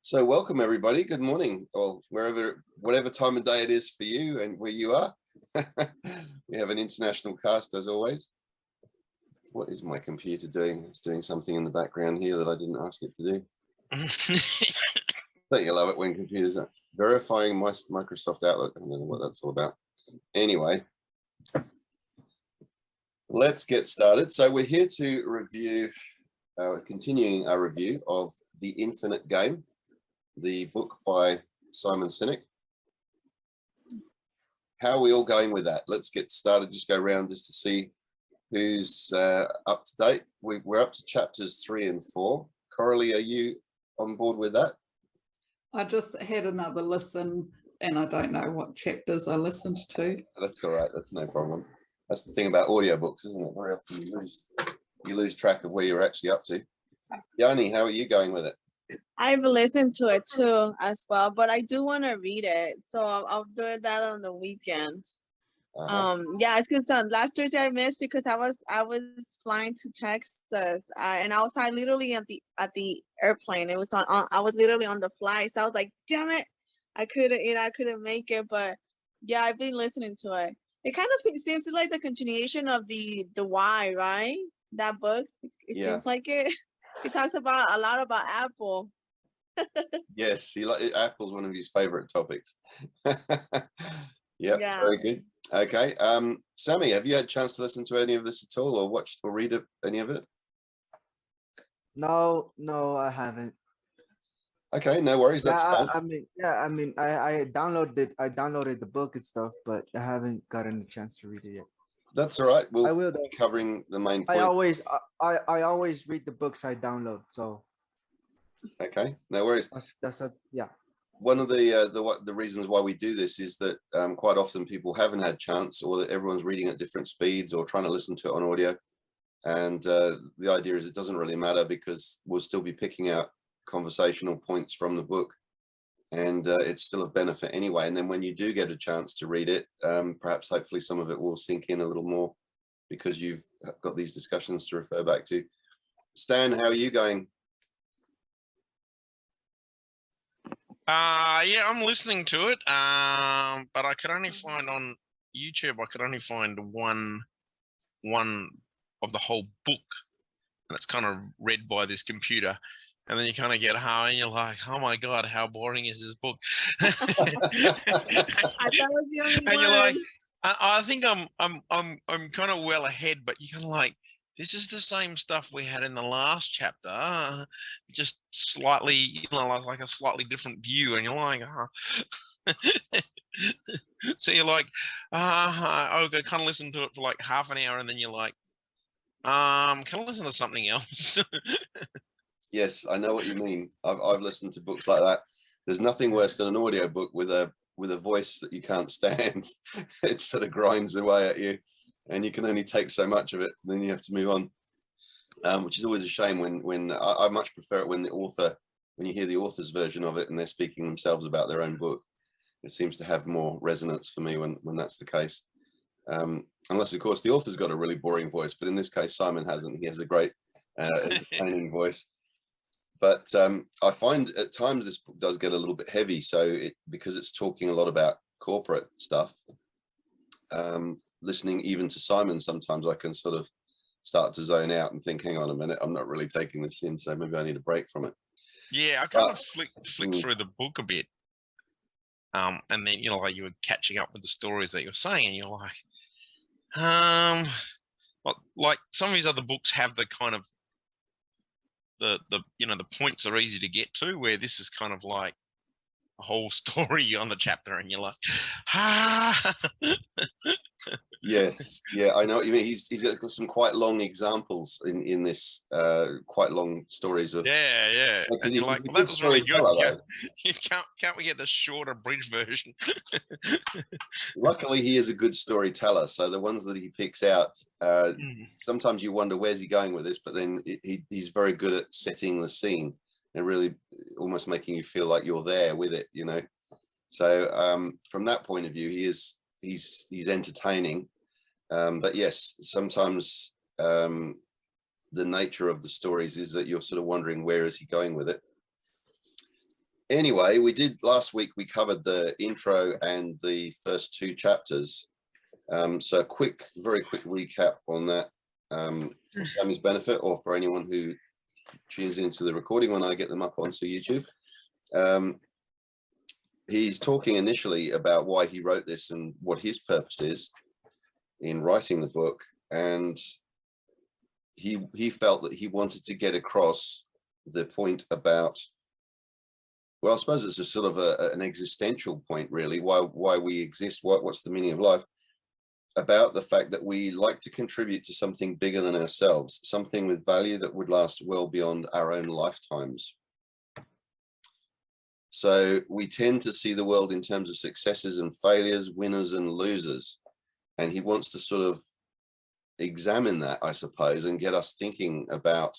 So welcome everybody. Good morning, or whatever time of day it is for you and where you are. We have an international cast as always. What is my computer doing? It's doing something in the background here that I didn't ask it to do. Don't you love it when computers are verifying my Microsoft Outlook? I don't know what that's all about. Anyway, let's get started. So we're here to review, continuing our review of The Infinite Game, the book by Simon Sinek. How are we all going with that? Let's get started. Just go around just to see who's up to date. We're up to chapters 3 and 4. Coralie, are you on board with that? I just had another listen and I don't know what chapters I listened to. That's all right. That's no problem. That's the thing about audiobooks, isn't it? Very often you lose track of where you're actually up to. Yanni, how are you going with it? I've listened to it too as well, but I do want to read it, so I'll do that on the weekends. Yeah, it's because last Thursday I missed because I was flying to Texas, and I was literally at the airplane. It was on I was literally on the flight, so I was like, damn it, I couldn't make it. But yeah, I've been listening to it. It kind of seems like the continuation of the Why, right? That book. It seems like it. He talks a lot about Apple. Yes, Apple's one of his favorite topics. Yeah, very good. Okay, Sammy, have you had a chance to listen to any of this at all, or watched or read any of it? No, I haven't. Okay, no worries. That's fine. I downloaded the book and stuff, but I haven't gotten a chance to read it yet. That's all right. I will be covering the main point. I always read the books I download. So okay, no worries. Yeah. One of the reasons why we do this is that quite often people haven't had chance, or that everyone's reading at different speeds or trying to listen to it on audio. And the idea is it doesn't really matter because we'll still be picking out conversational points from the book, and it's still of benefit anyway. And then when you do get a chance to read it, perhaps hopefully some of it will sink in a little more because you've got these discussions to refer back to. Stan, how are you going? Yeah, I'm listening to it, but I could only find on YouTube, I could only find one of the whole book, and it's kind of read by this computer. And then you kind of get home and you're like, oh my God, how boring is this book? I thought it was the only one. You're like, I think I'm kind of well ahead, but you're kind of like, this is the same stuff we had in the last chapter, just slightly, like a slightly different view. And you're like, so you're like, okay, kind of listen to it for like half an hour, and then you're like, can I listen to something else? Yes, I know what you mean. I've listened to books like that. There's nothing worse than an audio book with a voice that you can't stand. It sort of grinds away at you, and you can only take so much of it. Then you have to move on, which is always a shame. When I much prefer it when you hear the author's version of it and they're speaking themselves about their own book. It seems to have more resonance for me when that's the case. Unless of course the author's got a really boring voice, but in this case Simon hasn't. He has a great entertaining voice. But I find at times this book does get a little bit heavy. So because it's talking a lot about corporate stuff, listening even to Simon, sometimes I can sort of start to zone out and think, hang on a minute, I'm not really taking this in. So maybe I need a break from it. Yeah, I kind of flicked through the book a bit. And then, like you were catching up with the stories that you're saying, and you're like, like some of his other books have the kind of the points are easy to get to, where this is kind of like a whole story on the chapter, and you're like, Yes, yeah, I know what you mean. He's got some quite long examples in this, quite long stories of yeah. And you're like, well, that was really good. Can't we get the shorter bridge version? Luckily, he is a good storyteller. So the ones that he picks out, sometimes you wonder where's he going with this, but then he's very good at setting the scene and really almost making you feel like you're there with it, So from that point of view, he's entertaining. But yes, sometimes the nature of the stories is that you're sort of wondering where is he going with it. Anyway, we did last week, we covered the intro and the first 2 chapters. So a very quick recap on that, for Sammy's benefit, or for anyone who tunes into the recording when I get them up onto YouTube. He's talking initially about why he wrote this and what his purpose is in writing the book. And he felt that he wanted to get across the point about, well, I suppose it's a sort of an existential point, really, why we exist, what's the meaning of life, about the fact that we like to contribute to something bigger than ourselves, something with value that would last well beyond our own lifetimes. So we tend to see the world in terms of successes and failures, winners and losers. And he wants to sort of examine that, I suppose, and get us thinking about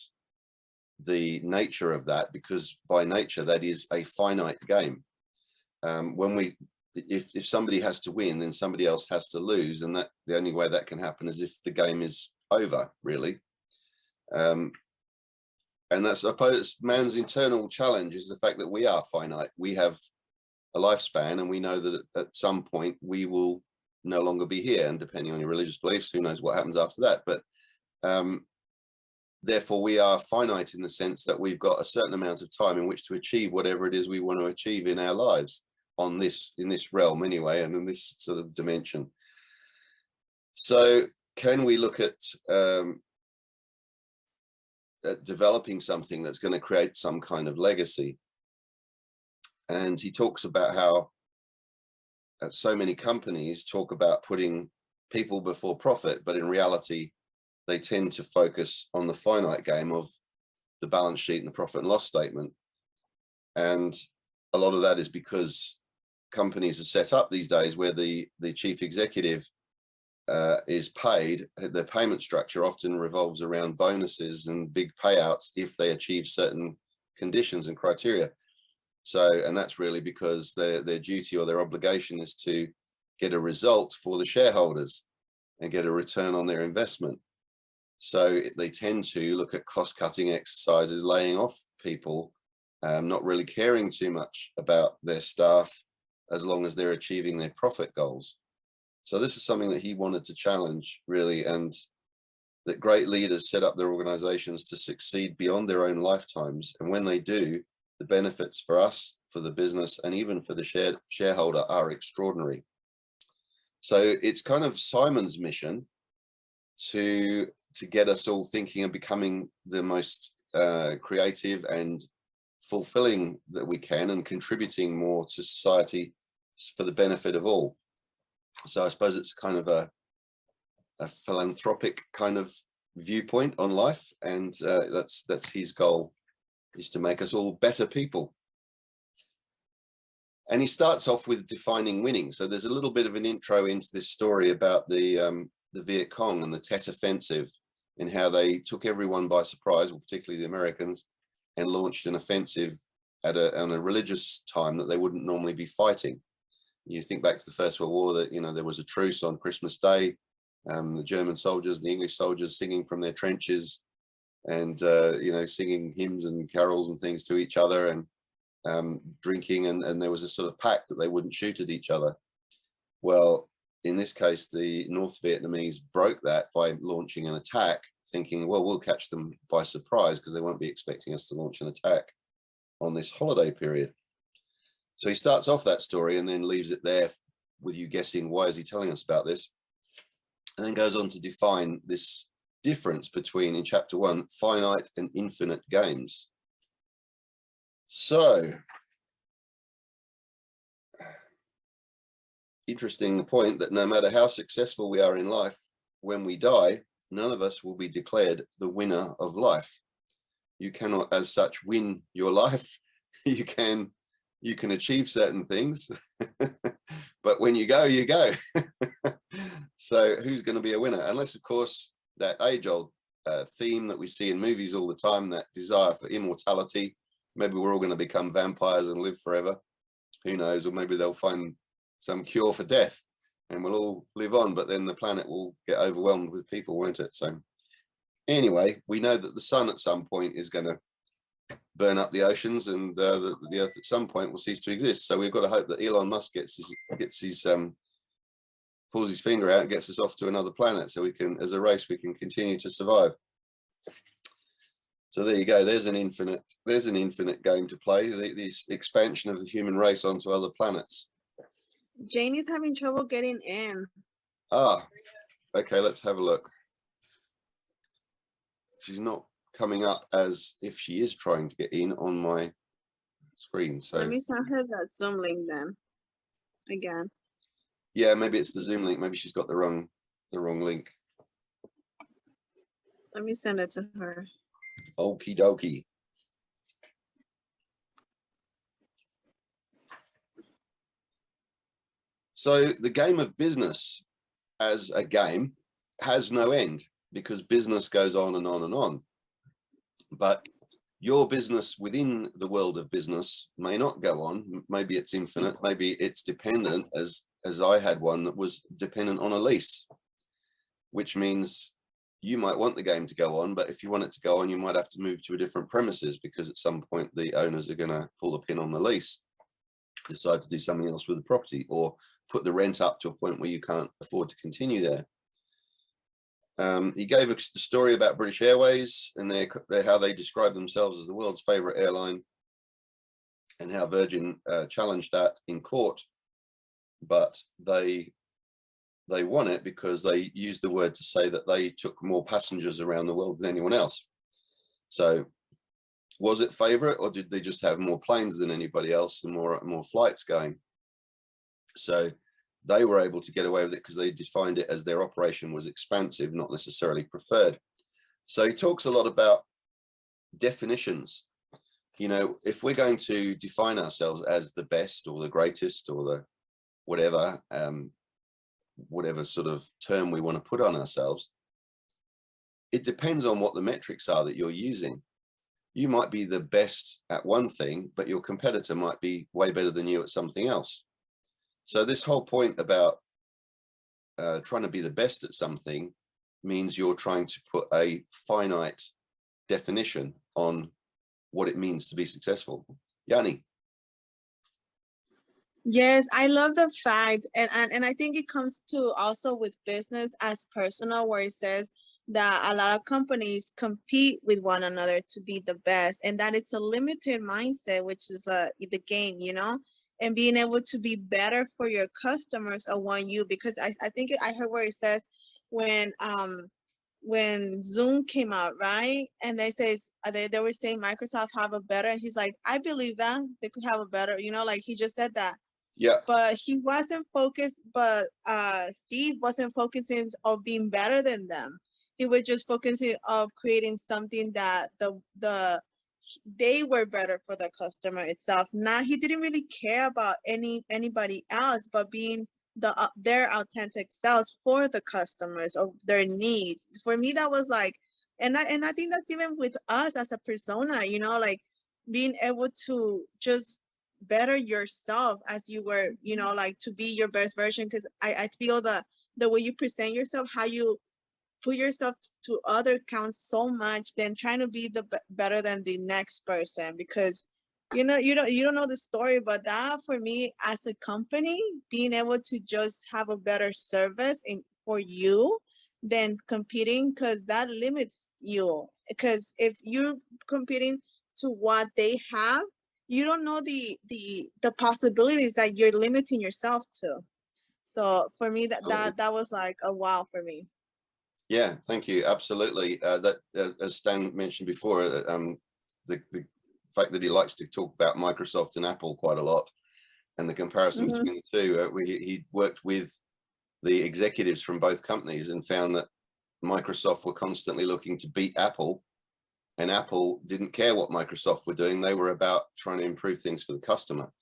the nature of that, because by nature, that is a finite game. If somebody has to win, then somebody else has to lose. And that the only way that can happen is if the game is over, really. And that's, I suppose, man's internal challenge is the fact that we are finite. We have a lifespan, and we know that at some point we will no longer be here. And depending on your religious beliefs, who knows what happens after that. But therefore, we are finite in the sense that we've got a certain amount of time in which to achieve whatever it is we want to achieve in our lives, in this realm anyway, and in this sort of dimension. So can we look at developing something that's going to create some kind of legacy? And he talks about how so many companies talk about putting people before profit, but in reality, they tend to focus on the finite game of the balance sheet and the profit and loss statement. And a lot of that is because companies are set up these days where the chief executive is paid. Their payment structure often revolves around bonuses and big payouts if they achieve certain conditions and criteria. So, and that's really because their duty or their obligation is to get a result for the shareholders and get a return on their investment. So they tend to look at cost-cutting exercises, laying off people, not really caring too much about their staff as long as they're achieving their profit goals. So this is something that he wanted to challenge, really, and that great leaders set up their organizations to succeed beyond their own lifetimes. And when they do, the benefits for us, for the business, and even for the shareholder are extraordinary. So it's kind of Simon's mission to get us all thinking and becoming the most creative and fulfilling that we can, and contributing more to society for the benefit of all. So I suppose it's kind of a philanthropic kind of viewpoint on life, and that's his goal, is to make us all better people. And he starts off with defining winning. So there's a little bit of an intro into this story about the Viet Cong and the Tet Offensive, and how they took everyone by surprise, well, particularly the Americans, and launched an offensive on a religious time that they wouldn't normally be fighting. You think back to the First World War, that, you know, there was a truce on Christmas Day, the German soldiers and the English soldiers singing from their trenches, and you know, singing hymns and carols and things to each other, and drinking, and there was a sort of pact that they wouldn't shoot at each other. Well, in this case, the North Vietnamese broke that by launching an attack, thinking, well, we'll catch them by surprise because they won't be expecting us to launch an attack on this holiday period. So he starts off that story and then leaves it there with you guessing, why is he telling us about this? And then goes on to define this difference between, in chapter 1, finite and infinite games. So, interesting point that no matter how successful we are in life, when we die, none of us will be declared the winner of life. You cannot, as such, win your life. You can achieve certain things, but when you go, you go. So who's going to be a winner? Unless, of course, that age-old theme that we see in movies all the time, that desire for immortality. Maybe we're all going to become vampires and live forever. Who knows? Or maybe they'll find some cure for death and we'll all live on, but then the planet will get overwhelmed with people, won't it? So anyway, we know that the sun at some point is going to burn up the oceans, and the Earth at some point will cease to exist. So we've got to hope that Elon Musk gets his pulls his finger out and gets us off to another planet, so we can, as a race, we can continue to survive. So there you go. There's an infinite game to play. This expansion of the human race onto other planets. Janie's having trouble getting in. Ah, okay. Let's have a look. She's not coming up as if she is trying to get in on my screen. So let me send her that Zoom link then. Again. Yeah, maybe it's the Zoom link. Maybe she's got the wrong link. Let me send it to her. Okie dokie. So the game of business as a game has no end, because business goes on and on and on. But your business within the world of business may not go on. Maybe it's infinite. Maybe it's dependent, as I had one that was dependent on a lease, which means you might want the game to go on, but if you want it to go on, you might have to move to a different premises, because at some point the owners are going to pull the pin on the lease, decide to do something else with the property, or put the rent up to a point where you can't afford to continue there. He gave us the story about British Airways and how they describe themselves as the world's favorite airline, and how Virgin challenged that in court, but they won it because they used the word to say that they took more passengers around the world than anyone else. So was it favorite, or did they just have more planes than anybody else and more flights going? So they were able to get away with it because they defined it as their operation was expansive, not necessarily preferred. So he talks a lot about definitions. You know, if we're going to define ourselves as the best or the greatest or the whatever, whatever sort of term we want to put on ourselves, it depends on what the metrics are that you're using. You might be the best at one thing, but your competitor might be way better than you at something else. So this whole point about trying to be the best at something means you're trying to put a finite definition on what it means to be successful. Yanni. Yes, I love the fact, and I think it comes to also with business as personal, where it says that a lot of companies compete with one another to be the best, and that it's a limited mindset, which is the game, you know, and being able to be better for your customers or want you, because I think I heard where it says when Zoom came out, right? And they were saying Microsoft have a better, and he's like, I believe that they could have a better, you know, like he just said that. Yeah. But he wasn't focused, but Steve wasn't focusing on being better than them. He was just focusing of creating something that they were better for the customer itself. Now he didn't really care about anybody else, but being their authentic selves for the customers or their needs. For me, that was like, and I think that's even with us as a persona, you know, like being able to just better yourself as you were, you know, like to be your best version. Because I feel that the way you present yourself, how you put yourself to other counts so much than trying to be the better than the next person, because you know you don't know the story. But that for me as a company, being able to just have a better service for you than competing, because that limits you. Because if you're competing to what they have, you don't know the possibilities that you're limiting yourself to. So for me, that was like a wow for me. Yeah, thank you. Absolutely. That as Stan mentioned before, the fact that he likes to talk about Microsoft and Apple quite a lot, and the comparison between the two. He worked with the executives from both companies and found that Microsoft were constantly looking to beat Apple, and Apple didn't care what Microsoft were doing. They were about trying to improve things for the customer.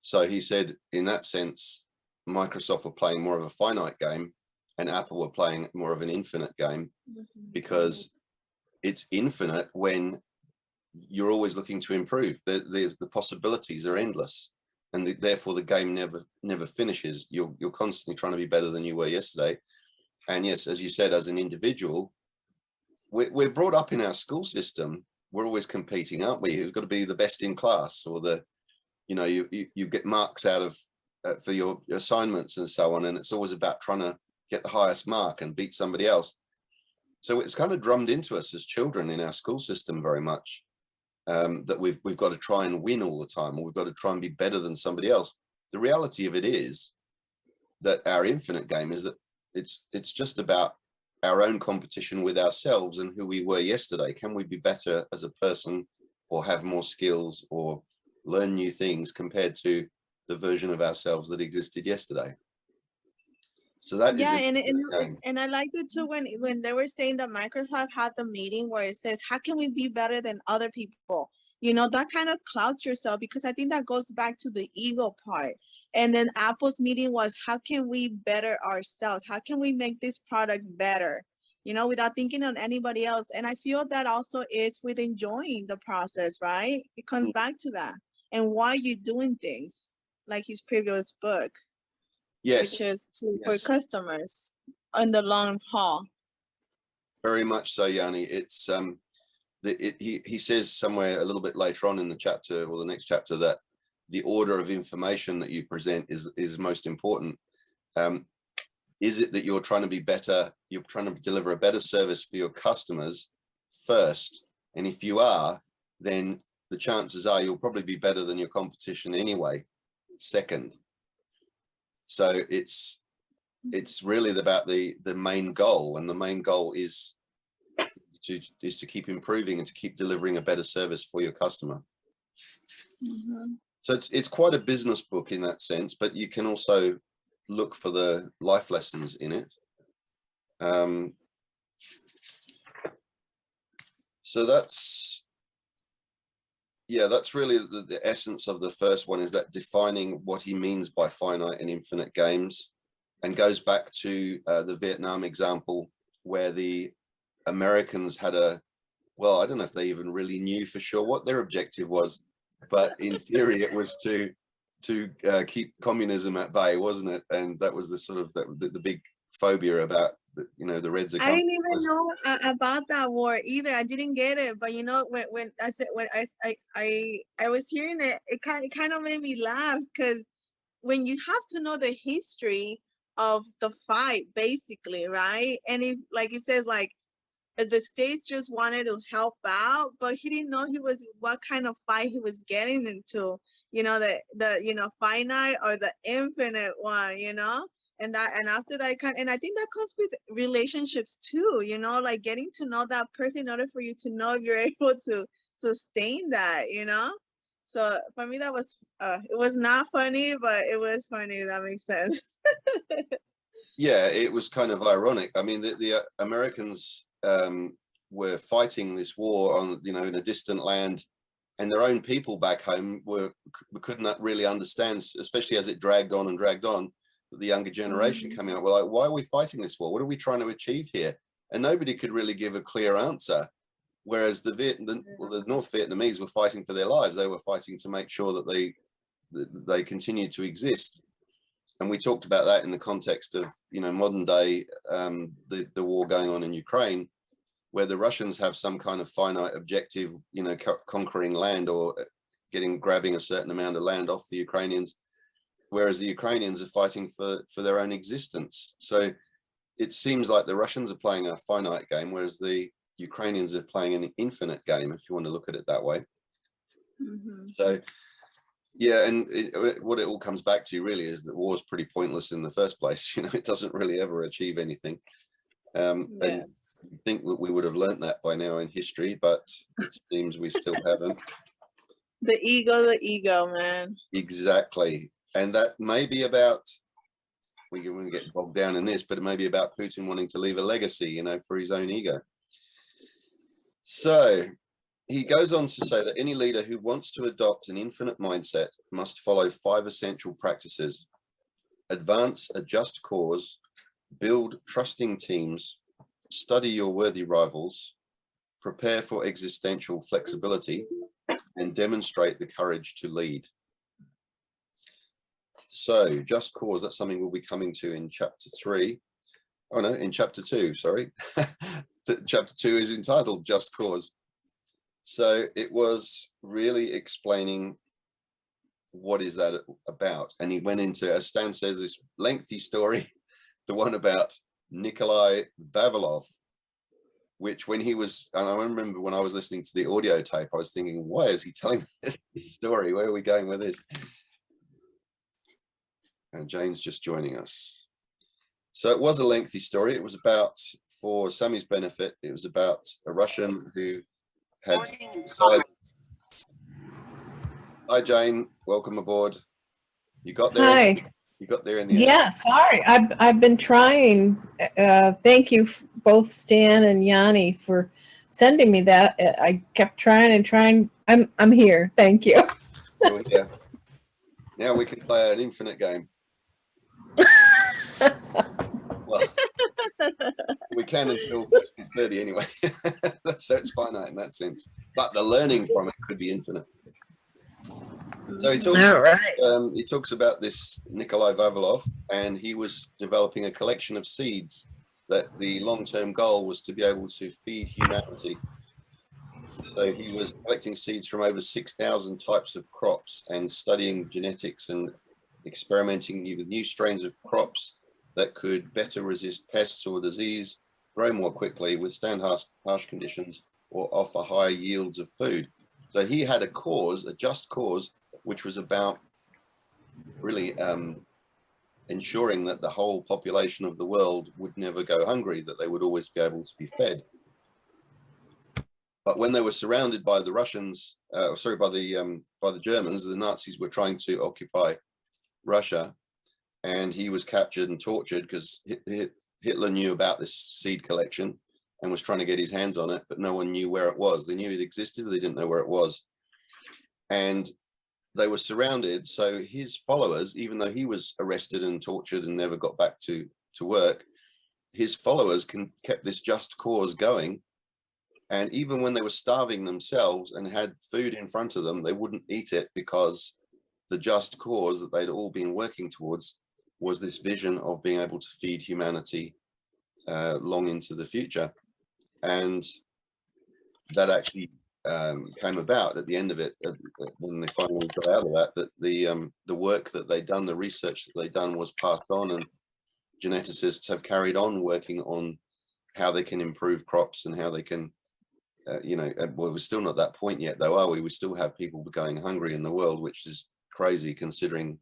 So he said, in that sense, Microsoft were playing more of a finite game, and Apple were playing more of an infinite game, because it's infinite when you're always looking to improve. The possibilities are endless, and therefore the game never finishes. You're constantly trying to be better than you were yesterday. And yes, as you said, as an individual, we're brought up in our school system we're always competing, aren't we? Who's got to be the best in class, or the, you know, you get marks out of for your assignments and so on, and it's always about trying to get the highest mark and beat somebody else. So it's kind of drummed into us as children in our school system very much, that we've got to try and win all the time, or we've got to try and be better than somebody else. The reality of it is that our infinite game is that it's just about our own competition with ourselves and who we were yesterday. Can we be better as a person, or have more skills, or learn new things compared to the version of ourselves that existed yesterday? So that Yeah, is and I liked it too when they were saying that Microsoft had the meeting where it says, how can we be better than other people? You know, that kind of clouds yourself, because I think that goes back to the ego part. And then Apple's meeting was, how can we better ourselves? How can we make this product better? You know, without thinking on anybody else. And I feel that also is with enjoying the process, right? It comes back to that. And why you're doing things, like his previous book. yes, Which is for customers on the long haul. very much so, Yanni. It's he says somewhere a little bit later on in the chapter, or the next chapter, that the order of information that you present is most important. Is it that you're trying to be better, you're trying to deliver a better service for your customers first? And if you are, then the chances are you'll probably be better than your competition anyway, second. So it's really about the main goal, and the main goal is to keep improving and to keep delivering a better service for your customer. Mm-hmm. So it's quite a business book in that sense, but you can also look for the life lessons in it. So that's really the essence of the first one, is that defining what he means by finite and infinite games, and goes back to the Vietnam example, where the Americans had I don't know if they even really knew for sure what their objective was, but in theory it was to keep communism at bay, wasn't it? And that was the sort of the big phobia about the Reds. I didn't even know about that war either. I didn't get it, but you know, when I was hearing it, it kind of made me laugh, because when you have to know the history of the fight, basically, right? And if, like it says, like the States just wanted to help out, but he didn't know what kind of fight he was getting into. You know, the finite or the infinite one. You know. And after that, and I think that comes with relationships too, you know, like getting to know that person in order for you to know if you're able to sustain that, you know. So for me, that was it was not funny, but it was funny, if that makes sense. Yeah, it was kind of ironic. I mean, the Americans were fighting this war on, in a distant land, and their own people back home could not really understand, especially as it dragged on and dragged on. The younger generation coming up were like, why are we fighting this war? What are we trying to achieve here? And nobody could really give a clear answer. Whereas the North Vietnamese were fighting for their lives. They were fighting to make sure that they continued to exist. And we talked about that in the context of, modern day, the war going on in Ukraine, where the Russians have some kind of finite objective, conquering land or grabbing a certain amount of land off the Ukrainians, whereas the Ukrainians are fighting for their own existence. So it seems like the Russians are playing a finite game, whereas the Ukrainians are playing an infinite game, if you want to look at it that way. So, yeah, and what it all comes back to really is that war is pretty pointless in the first place. It doesn't really ever achieve anything. And I think that we would have learned that by now in history, but it seems we still haven't. The ego, man. Exactly. And that may be about, we can get bogged down in this, but it may be about Putin wanting to leave a legacy, for his own ego. So he goes on to say that any leader who wants to adopt an infinite mindset must follow 5 essential practices: advance a just cause, build trusting teams, study your worthy rivals, prepare for existential flexibility, and demonstrate the courage to lead. So just cause, that's something we'll be coming to in chapter 3. Oh no, in chapter 2, sorry. Chapter 2 is entitled Just Cause. So it was really explaining what is that about. And he went into, as Stan says, this lengthy story, the one about Nikolai Vavilov, which when he was, and I remember when I was listening to the audio tape, I was thinking, why is he telling this story? Where are we going with this? And Jane's just joining us. So it was a lengthy story. It was about, for Sammy's benefit, it was about a Russian who had died. Hi, Jane. Welcome aboard. You got there. Hi. You got there in the end. Yeah, sorry. I've been trying. Thank you, both Stan and Yanni, for sending me that. I kept trying and trying. I'm here. Thank you. You're here. Now we can play an infinite game. Well, we can until 30 anyway. So it's finite in that sense. But the learning from it could be infinite. So he talks about this Nikolai Vavilov, and he was developing a collection of seeds that the long-term goal was to be able to feed humanity. So he was collecting seeds from over 6,000 types of crops and studying genetics and experimenting with new strains of crops that could better resist pests or disease, grow more quickly, withstand harsh conditions, or offer higher yields of food. So he had a cause, a just cause, which was about really ensuring that the whole population of the world would never go hungry, that they would always be able to be fed. But when they were surrounded by the Russians, by the Germans, the Nazis were trying to occupy Russia, and he was captured and tortured because Hitler knew about this seed collection and was trying to get his hands on it, but no one knew where it was. They knew it existed, but they didn't know where it was. And they were surrounded. So his followers, even though he was arrested and tortured and never got back to work, his followers kept this just cause going. And even when they were starving themselves and had food in front of them, they wouldn't eat it, because the just cause that they'd all been working towards was this vision of being able to feed humanity long into the future. And that actually came about at the end of it, when they finally got out of that, the work that they'd done, the research that they'd done, was passed on, and geneticists have carried on working on how they can improve crops and how they can, well, we're still not at that point yet, though, are we? We still have people going hungry in the world, which is crazy considering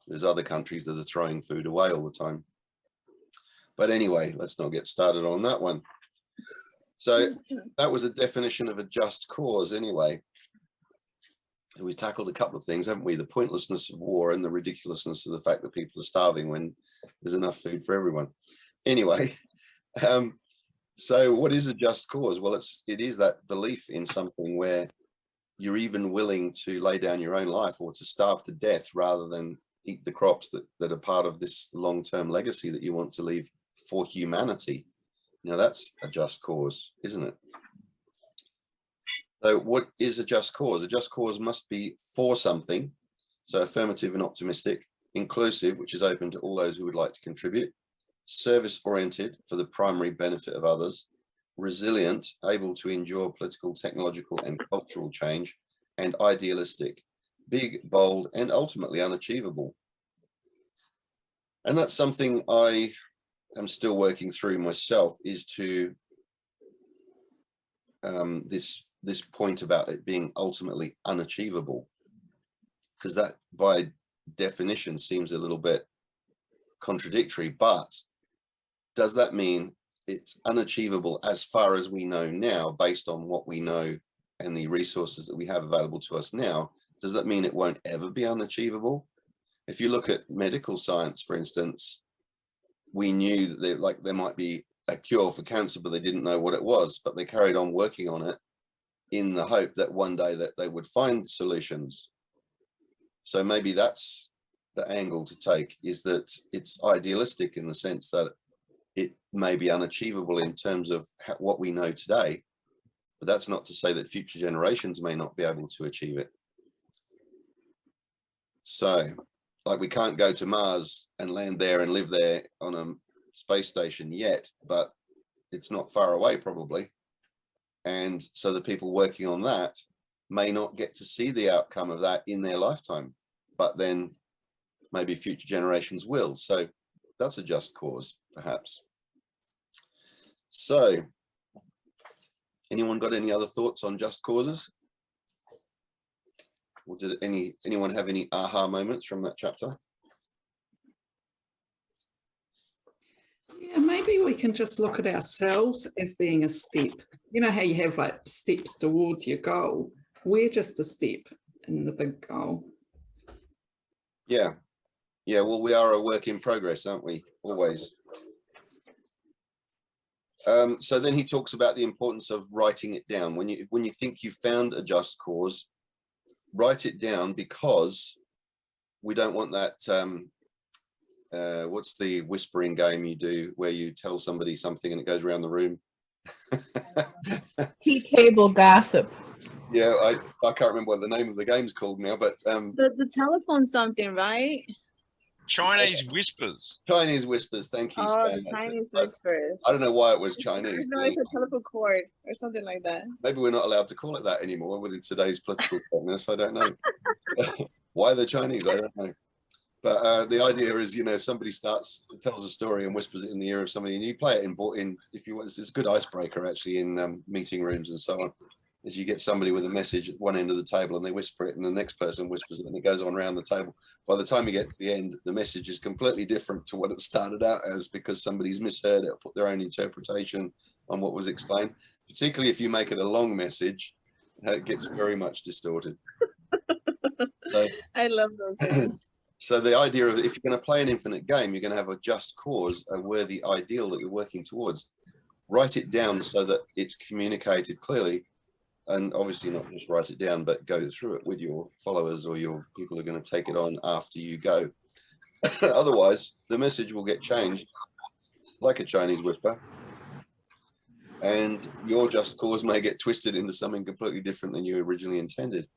there's other countries that are throwing food away all the time. But anyway, let's not get started on that one. So that was a definition of a just cause anyway. We tackled a couple of things, haven't we? The pointlessness of war and the ridiculousness of the fact that people are starving when there's enough food for everyone. Anyway, so what is a just cause? Well, it is that belief in something where you're even willing to lay down your own life or to starve to death rather than eat the crops that are part of this long-term legacy that you want to leave for humanity. Now that's a just cause, isn't it? So what is a just cause? A just cause must be for something, so affirmative and optimistic, inclusive, which is open to all those who would like to contribute, service-oriented for the primary benefit of others, resilient, able to endure political, technological, and cultural change, and idealistic, big, bold, and ultimately unachievable. And that's something I am still working through myself, is to this point about it being ultimately unachievable, because that by definition seems a little bit contradictory. But does that mean it's unachievable as far as we know now, based on what we know and the resources that we have available to us now? Does that mean it won't ever be unachievable? If you look at medical science, for instance, we knew that there might be a cure for cancer, but they didn't know what it was, but they carried on working on it in the hope that one day that they would find solutions. So maybe that's the angle to take, is that it's idealistic in the sense that it may be unachievable in terms of what we know today, but that's not to say that future generations may not be able to achieve it. So, like, we can't go to Mars and land there and live there on a space station yet, but it's not far away probably. And so the people working on that may not get to see the outcome of that in their lifetime, but then maybe future generations will. So that's a just cause, perhaps. So anyone got any other thoughts on just causes? Or did anyone have any aha moments from that chapter? Yeah, maybe we can just look at ourselves as being a step. You know how you have like steps towards your goal? We're just a step in the big goal. Yeah. Yeah, well, we are a work in progress, aren't we? Always. So then he talks about the importance of writing it down. When you think you've found a just cause, write it down, because we don't want that. What's the whispering game you do where you tell somebody something and it goes around the room? Tea table gossip. Yeah, I can't remember what the name of the game's called now, but The telephone something, right? Chinese whispers. Chinese whispers. Thank you, Oh, Stan. the That's it. Chinese whispers. I don't know why it was I Chinese. know it's a telephone cord or something like that. Maybe we're not allowed to call it that anymore within today's political correctness. I don't know. Why the Chinese? I don't know. But the idea is, somebody tells a story and whispers it in the ear of somebody, and you play it in if you want. It's a good icebreaker actually in meeting rooms and so on. Is you get somebody with a message at one end of the table and they whisper it, and the next person whispers it, and it goes on around the table. By the time you get to the end, the message is completely different to what it started out as, because somebody's misheard it or put their own interpretation on what was explained. Particularly if you make it a long message, it gets very much distorted. So, I love those games. so the idea of, if you're going to play an infinite game, you're going to have a just cause, a worthy ideal that you're working towards. Write it down so that it's communicated clearly. And obviously not just write it down, but go through it with your followers or your people who are going to take it on after you go. Otherwise, the message will get changed like a Chinese whisper, and your just cause may get twisted into something completely different than you originally intended.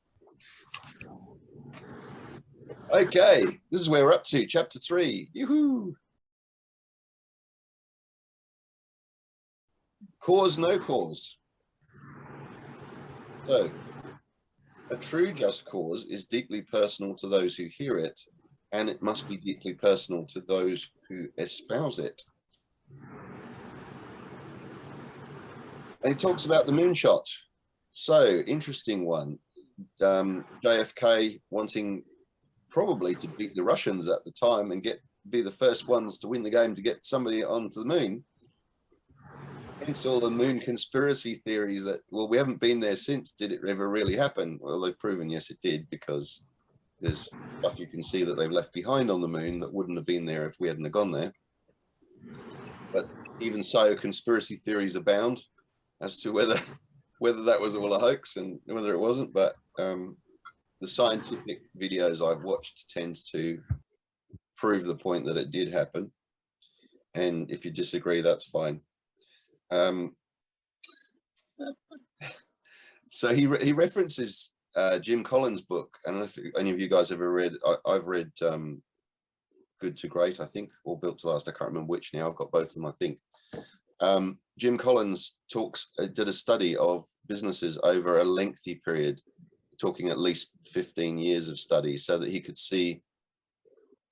Okay, this is where we're up to, chapter 3. Yoo-hoo! Cause, no cause. So, a true just cause is deeply personal to those who hear it, and it must be deeply personal to those who espouse it. And he talks about the moonshot. So, interesting one. JFK wanting probably to beat the Russians at the time and be the first ones to win the game to get somebody onto the moon. It's all the moon conspiracy theories that, well, we haven't been there since. Did it ever really happen? Well, they've proven yes, it did, because there's stuff you can see that they've left behind on the moon that wouldn't have been there if we hadn't have gone there. But even so, conspiracy theories abound as to whether that was all a hoax and whether it wasn't. But the scientific videos I've watched tend to prove the point that it did happen. And if you disagree, that's fine. So he references Jim Collins' book. I don't know if any of you guys ever read. I've read Good to Great, I think, or Built to Last. I can't remember which now. I've got both of them, I think. Jim Collins did a study of businesses over a lengthy period, talking at least 15 years of study, so that he could see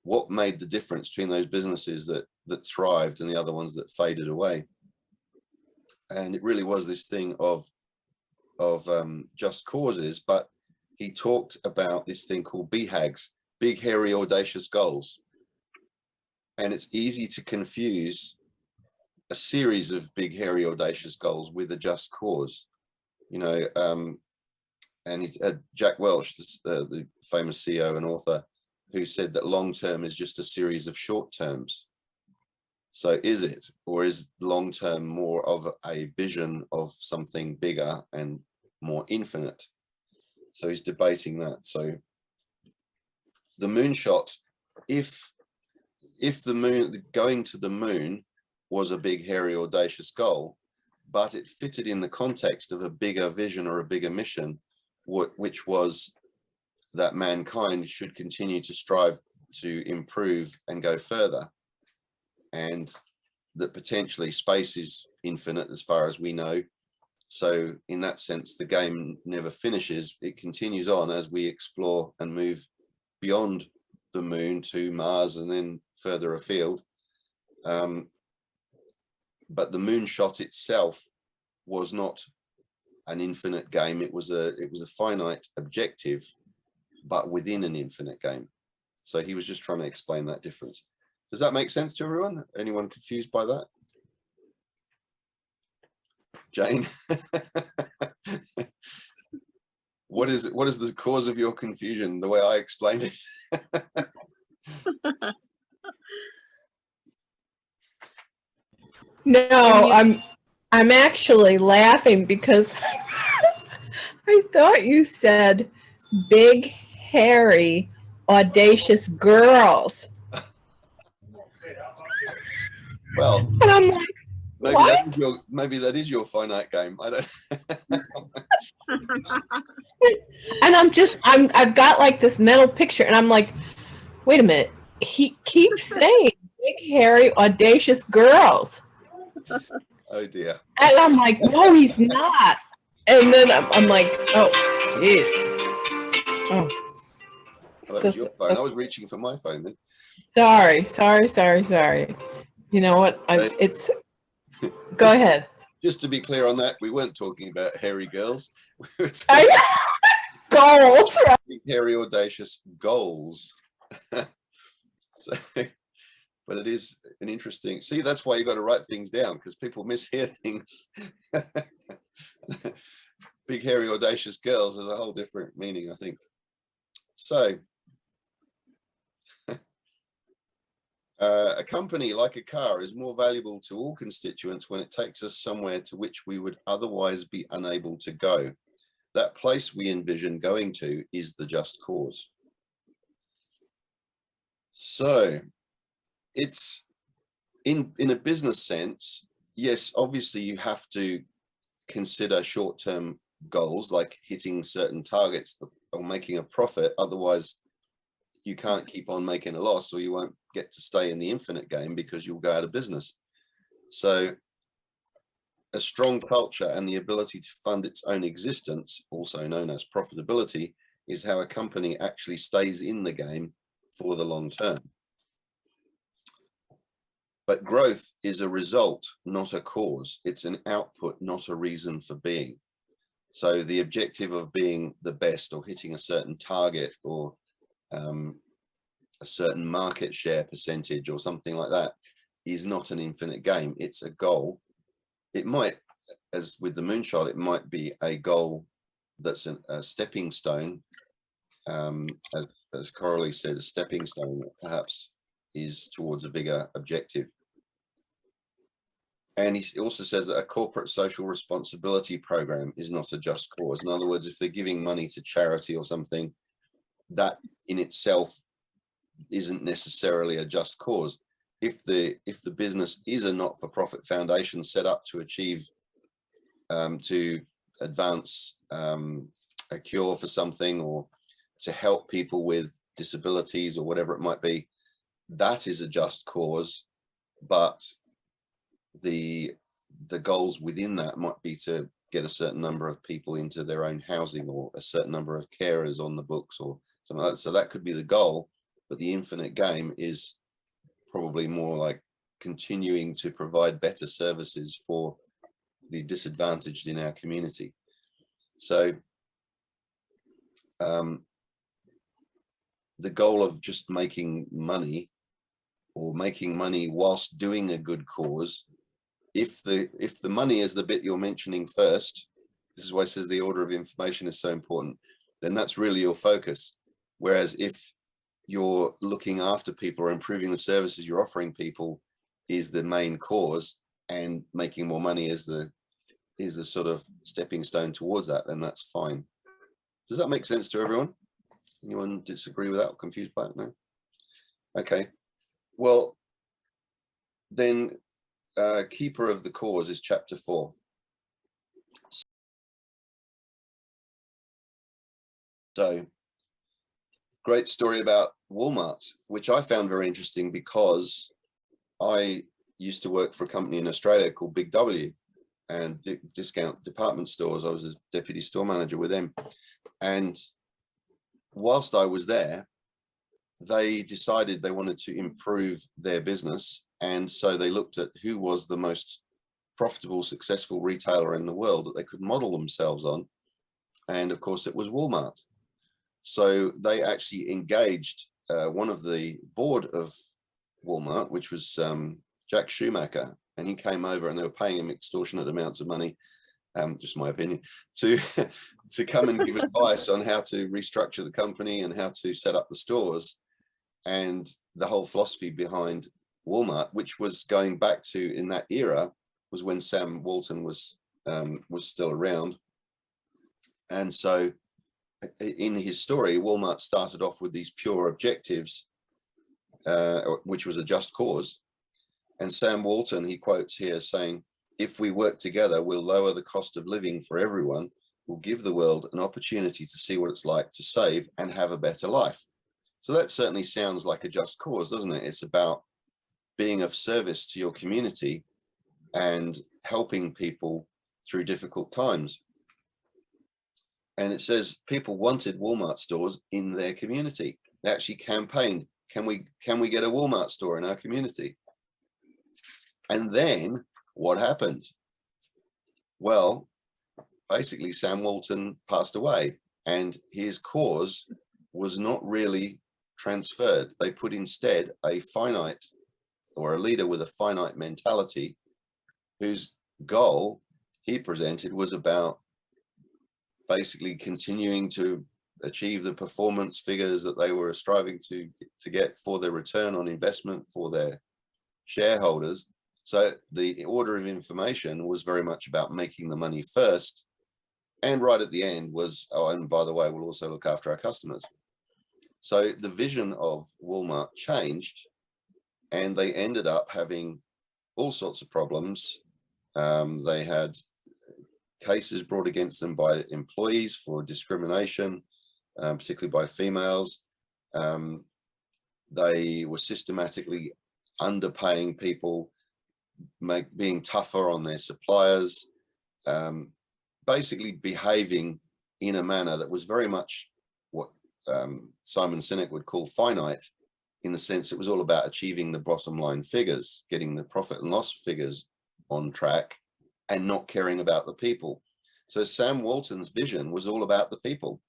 what made the difference between those businesses that thrived and the other ones that faded away. And it really was this thing of just causes, but he talked about this thing called BHAGs, big, hairy, audacious goals. And it's easy to confuse a series of big, hairy, audacious goals with a just cause, and he's Jack Welch, the famous CEO and author, who said that long term is just a series of short terms. So is it, or is long term more of a vision of something bigger and more infinite? So he's debating that. So the moonshot, if the moon, going to the moon was a big, hairy, audacious goal, but it fitted in the context of a bigger vision or a bigger mission, which was that mankind should continue to strive to improve and go further, and that potentially space is infinite as far as we know, So in that sense, the game never finishes. It continues on as we explore and move beyond the moon to Mars and then further afield. But the moonshot itself was not an infinite game. It was a finite objective, but within an infinite game. So he was just trying to explain that difference. Does that make sense to everyone? Anyone confused by that? Jane? What is the cause of your confusion, the way I explained it? No, I'm actually laughing because I thought you said big, hairy, audacious girls. Well, And I'm like, maybe that is your finite game. I don't. and I've got like this mental picture, and I'm like, wait a minute. He keeps saying big, hairy, audacious girls. Oh dear. And I'm like, no, he's not. And then I'm like, oh, jeez. Oh. Well, that was your phone. I was reaching for my phone then. Sorry. You know what? Go ahead. Just to be clear on that, we weren't talking about hairy girls. We were Goals, right? hairy, audacious goals. So, but it is an interesting. See, that's why you got to write things down, because people mishear things. Big, hairy, audacious girls has a whole different meaning, I think. So, a company like a car is more valuable to all constituents when it takes us somewhere to which we would otherwise be unable to go. That place we envision going to is the just cause. So it's in a business sense, yes, obviously you have to consider short-term goals like hitting certain targets or making a profit. Otherwise, you can't keep on making a loss, or you won't get to stay in the infinite game because you'll go out of business. So a strong culture and the ability to fund its own existence, also known as profitability, is how a company actually stays in the game for the long term. But growth is a result, not a cause. It's an output, not a reason for being. So the objective of being the best or hitting a certain target or a certain market share percentage or something like that is not an infinite game. It's a goal. It might, as with the moonshot, it might be a goal that's a stepping stone. As Coralie said, a stepping stone that perhaps is towards a bigger objective. And he also says that a corporate social responsibility program is not a just cause. In other words, if they're giving money to charity or something, that in itself isn't necessarily a just cause. If the business is a not-for-profit foundation set up to achieve, to advance a cure for something, or to help people with disabilities or whatever it might be, that is a just cause. But the goals within that might be to get a certain number of people into their own housing, or a certain number of carers on the books, or something like that. So that could be the goal, but the infinite game is probably more like continuing to provide better services for the disadvantaged in our community. So the goal of just making money, or making money whilst doing a good cause, if the money is the bit you're mentioning first, this is why it says the order of information is so important, then that's really your focus. Whereas if you're looking after people or improving the services you're offering people is the main cause, and making more money is the sort of stepping stone towards that, then that's fine. Does that make sense to everyone? Anyone disagree with that or confused by it? No? Okay. Well, then Keeper of the Cause is chapter 4. So, great story about Walmart, which I found very interesting because I used to work for a company in Australia called Big W, and discount department stores. I was a deputy store manager with them. And whilst I was there, they decided they wanted to improve their business. And so they looked at who was the most profitable, successful retailer in the world that they could model themselves on. And of course, it was Walmart. So they actually engaged one of the board of Walmart, which was Jack Schumacher, and he came over, and they were paying him extortionate amounts of money, just my opinion, to come and give advice on how to restructure the company and how to set up the stores. And the whole philosophy behind Walmart, which was going back to, in that era, was when Sam Walton was still around. And so in his story, Walmart started off with these pure objectives, which was a just cause. And Sam Walton, he quotes here saying, "If we work together, we'll lower the cost of living for everyone. We'll give the world an opportunity to see what it's like to save and have a better life." So that certainly sounds like a just cause, doesn't it? It's about being of service to your community and helping people through difficult times. And it says people wanted Walmart stores in their community. They actually campaigned, can we get a Walmart store in our community? And then what happened? Well, basically Sam Walton passed away, and his cause was not really transferred. They put instead a finite, or a leader with a finite mentality, whose goal he presented was about basically continuing to achieve the performance figures that they were striving to get for their return on investment for their shareholders. So the order of information was very much about making the money first, and right at the end was, oh, and by the way, we'll also look after our customers. So the vision of Walmart changed, and they ended up having all sorts of problems. They had cases brought against them by employees for discrimination, particularly by females. They were systematically underpaying people, being tougher on their suppliers, basically behaving in a manner that was very much what Simon Sinek would call finite, in the sense it was all about achieving the bottom line figures, getting the profit and loss figures on track, and not caring about the people. So Sam Walton's vision was all about the people.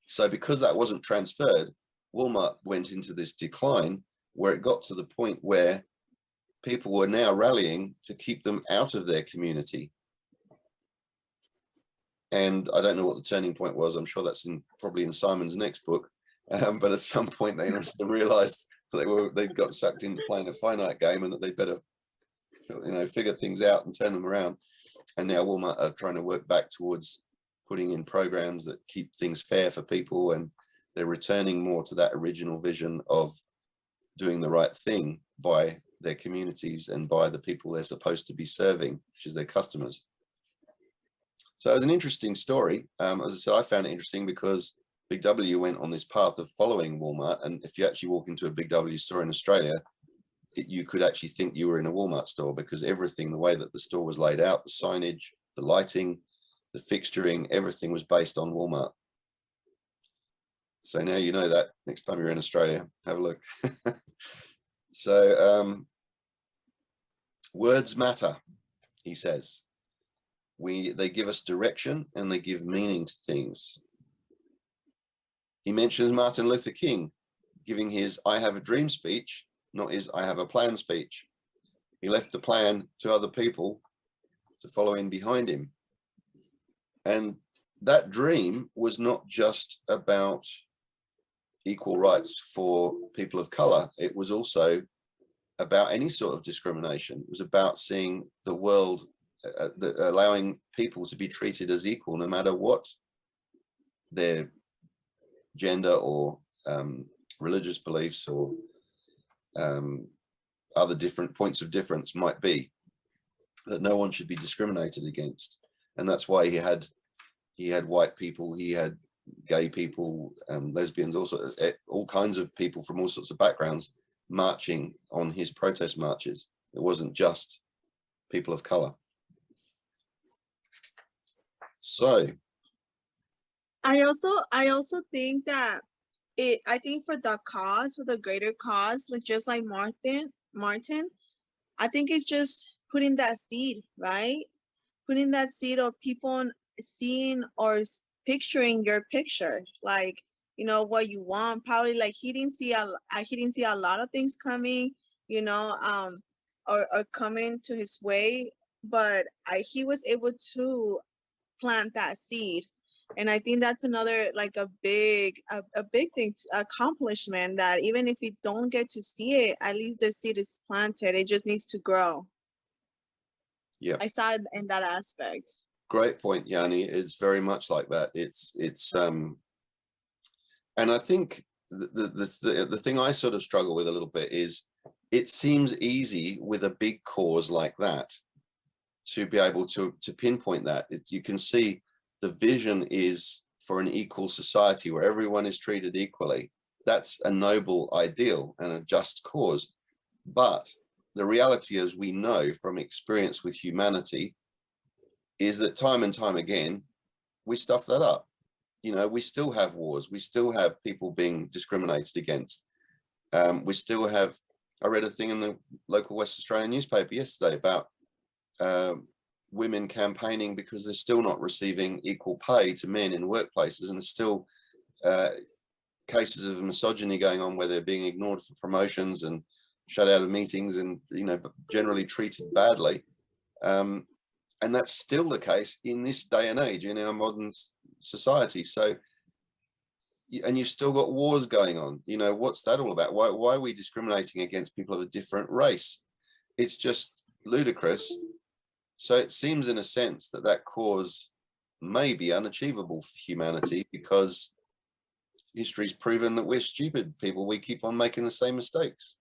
So because that wasn't transferred, Walmart went into this decline, where it got to the point where people were now rallying to keep them out of their community. And I don't know what the turning point was. I'm sure that's probably in Simon's next book. But at some point they realized that they'd got sucked into playing a finite game, and that they'd better, figure things out and turn them around. And now Walmart are trying to work back towards putting in programs that keep things fair for people, and they're returning more to that original vision of doing the right thing by their communities and by the people they're supposed to be serving, which is their customers. So it was an interesting story. As I said, I found it interesting because Big W went on this path of following Walmart. And if you actually walk into a Big W store in Australia, you could actually think you were in a Walmart store, because everything, the way that the store was laid out, the signage, the lighting, the fixturing, everything was based on Walmart. So now you know that. Next time you're in Australia, have a look. So words matter, he says. They give us direction, and they give meaning to things. He mentions Martin Luther King giving his "I have a dream" speech, not his "I have a plan" speech. He left the plan to other people to follow in behind him. And that dream was not just about equal rights for people of color. It was also about any sort of discrimination. It was about seeing the world, allowing people to be treated as equal, no matter what their gender or religious beliefs or other different points of difference might be, that no one should be discriminated against. And that's why he had white people, he had gay people, lesbians, also all kinds of people from all sorts of backgrounds marching on his protest marches. It wasn't just people of color. So I also think that I think for the cause, for the greater cause, like just like Martin, I think it's just putting that seed, right? Putting that seed of people seeing or picturing your picture, like, you know, what you want. Probably like he didn't see a lot of things coming, you know, or coming to his way, but he was able to plant that seed. And I think that's another like a big thing accomplishment, that even if you don't get to see it, at least the seed is planted. It just needs to grow. yeah, I saw it in that aspect. great point, Yanni. It's very much like that. It's and I think the thing I sort of struggle with a little bit is it seems easy with a big cause like that to be able to pinpoint that. It's, you can see the vision is for an equal society where everyone is treated equally. That's a noble ideal and a just cause. But the reality, as we know from experience with humanity, is that time and time again, we stuff that up. You know, we still have wars. We still have people being discriminated against. We still have, I read a thing in the local West Australian newspaper yesterday about women campaigning because they're still not receiving equal pay to men in workplaces, and there's still cases of misogyny going on where they're being ignored for promotions and shut out of meetings and, you know, generally treated badly. And that's still the case in this day and age in our modern society. So, and you've still got wars going on. You know, what's that all about? Why are we discriminating against people of a different race? It's just ludicrous. So it seems in a sense that that cause may be unachievable for humanity, because history's proven that we're stupid people. We keep on making the same mistakes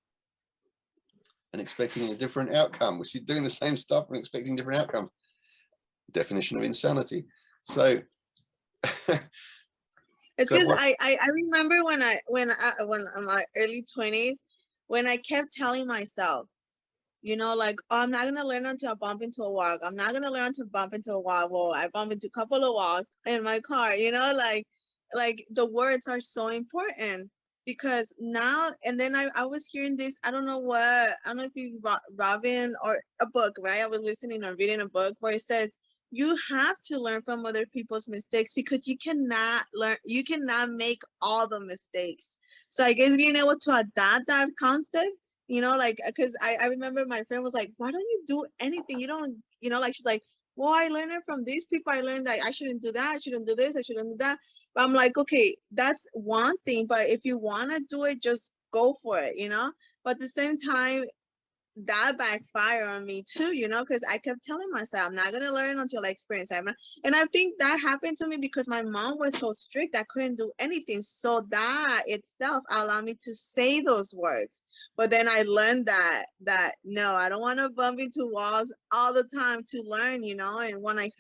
and expecting a different outcome. We keep doing the same stuff and expecting different outcomes. Definition of insanity. So it's so because I remember when in my early 20s, when I kept telling myself, you know, like, oh, I'm not gonna learn until I bump into a wall. I'm not gonna learn until I bump into a wall. Well, I bump into a couple of walls in my car, you know, like the words are so important. Because now, and then I was hearing this, I don't know if you Robin or a book, right? I was listening or reading a book where it says you have to learn from other people's mistakes, because you cannot make all the mistakes. So I guess being able to adapt that concept, you know, like, because I remember my friend was like, why don't you do anything? You don't, you know, like, she's like, well, I learned it from these people. I learned that I shouldn't do that. I shouldn't do this. I shouldn't do that. But I'm like, okay, that's one thing. But if you want to do it, just go for it, you know? But at the same time, that backfired on me too, you know, because I kept telling myself, I'm not going to learn until I experience it. And I think that happened to me because my mom was so strict. I couldn't do anything. So that itself allowed me to say those words. But then I learned that no, I don't want to bump into walls all the time to learn, you know. And when I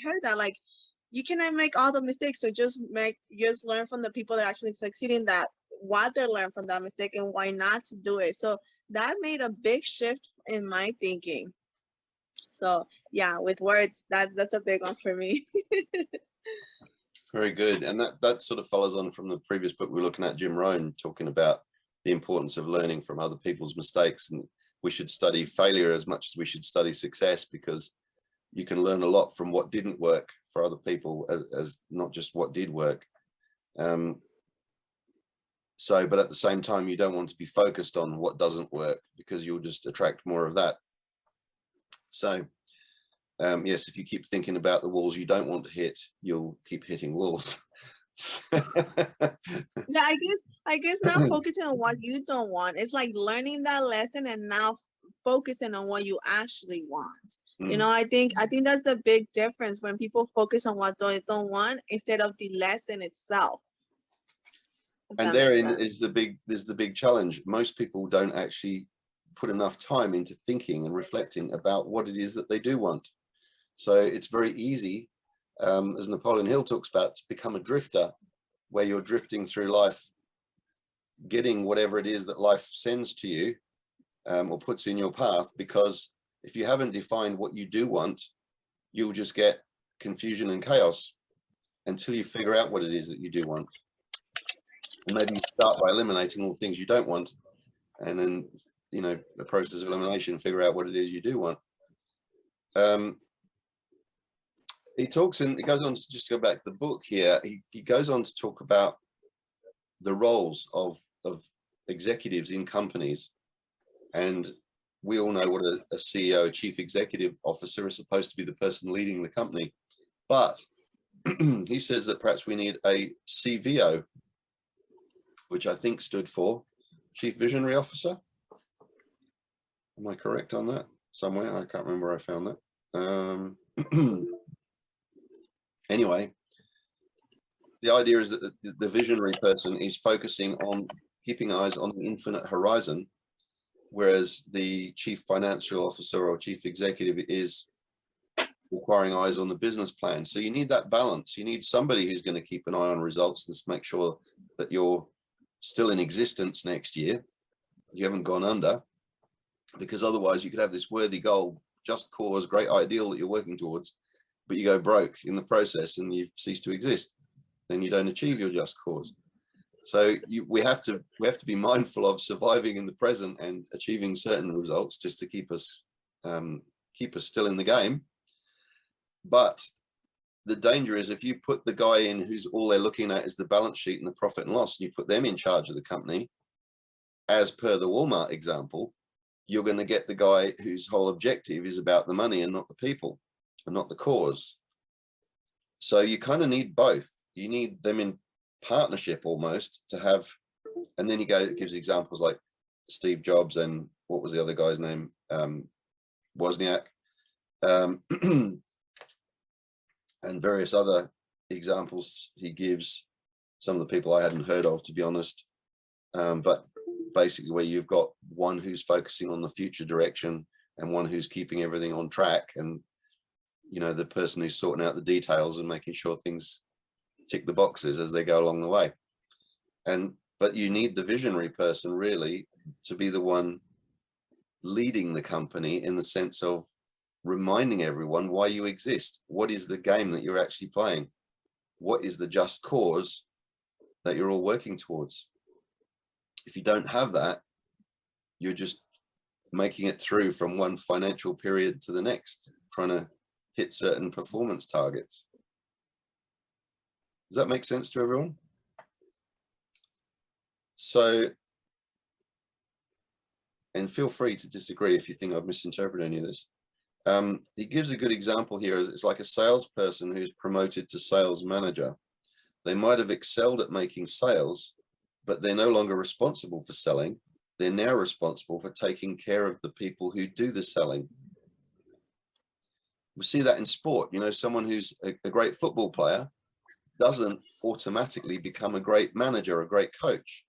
heard that, like, you cannot make all the mistakes, so just learn from the people that are actually succeeding, that what they learned from that mistake and why not to do it. So that made a big shift in my thinking. So yeah, with words, that's a big one for me. very good. And that sort of follows on from the previous book we were looking at, Jim Rohn, talking about the importance of learning from other people's mistakes. And we should study failure as much as we should study success, because you can learn a lot from what didn't work for other people as not just what did work. So, but at the same time, you don't want to be focused on what doesn't work, because you'll just attract more of that. So, yes, if you keep thinking about the walls you don't want to hit, you'll keep hitting walls. Yeah, I guess now focusing on what you don't want. It's like learning that lesson and now focusing on what you actually want. You know, I think that's a big difference when people focus on what they don't want instead of the lesson itself. And therein is the big challenge. Most people don't actually put enough time into thinking and reflecting about what it is that they do want. So it's very easy, as Napoleon Hill talks about, to become a drifter, where you're drifting through life, getting whatever it is that life sends to you, or puts in your path. Because if you haven't defined what you do want, you'll just get confusion and chaos until you figure out what it is that you do want. And maybe you start by eliminating all the things you don't want, and then, you know, the process of elimination, figure out what it is you do want. He talks, and it goes on to, just go back to the book here, he goes on to talk about the roles of executives in companies. And we all know what a CEO, a chief executive officer, is supposed to be the person leading the company. But he says that perhaps we need a CVO, which I think stood for Chief Visionary Officer. Am I correct on that? Somewhere, I can't remember where I found that. Anyway, the idea is that the visionary person is focusing on keeping eyes on the infinite horizon, whereas the chief financial officer or chief executive is requiring eyes on the business plan. So you need that balance. You need somebody who's going to keep an eye on results and make sure that you're still in existence next year. You haven't gone under, because otherwise you could have this worthy goal, just cause, great ideal that you're working towards, but you go broke in the process and you cease to exist. Then you don't achieve your just cause. So we have to be mindful of surviving in the present and achieving certain results just to keep us still in the game. But the danger is, if you put the guy in who's all they're looking at is the balance sheet and the profit and loss, and you put them in charge of the company, as per the Walmart example, you're going to get the guy whose whole objective is about the money and not the people and not the cause. So you kind of need both. You need them in partnership almost to have, and then he gives examples like Steve Jobs and what was the other guy's name, Wozniak, and various other examples he gives. Some of the people I hadn't heard of, to be honest, but basically where you've got one who's focusing on the future direction and one who's keeping everything on track, and you know, the person who's sorting out the details and making sure things tick the boxes as they go along the way. But you need the visionary person really to be the one leading the company, in the sense of reminding everyone why you exist. What is the game that you're actually playing? What is the just cause that you're all working towards? If you don't have that, you're just making it through from one financial period to the next, trying to hit certain performance targets. Does that make sense to everyone? So, and feel free to disagree if you think I've misinterpreted any of this. He gives a good example here. It's like a salesperson who's promoted to sales manager. They might have excelled at making sales, but they're no longer responsible for selling. They're now responsible for taking care of the people who do the selling. We see that in sport. You know, someone who's a great football player doesn't automatically become a great manager, a great coach.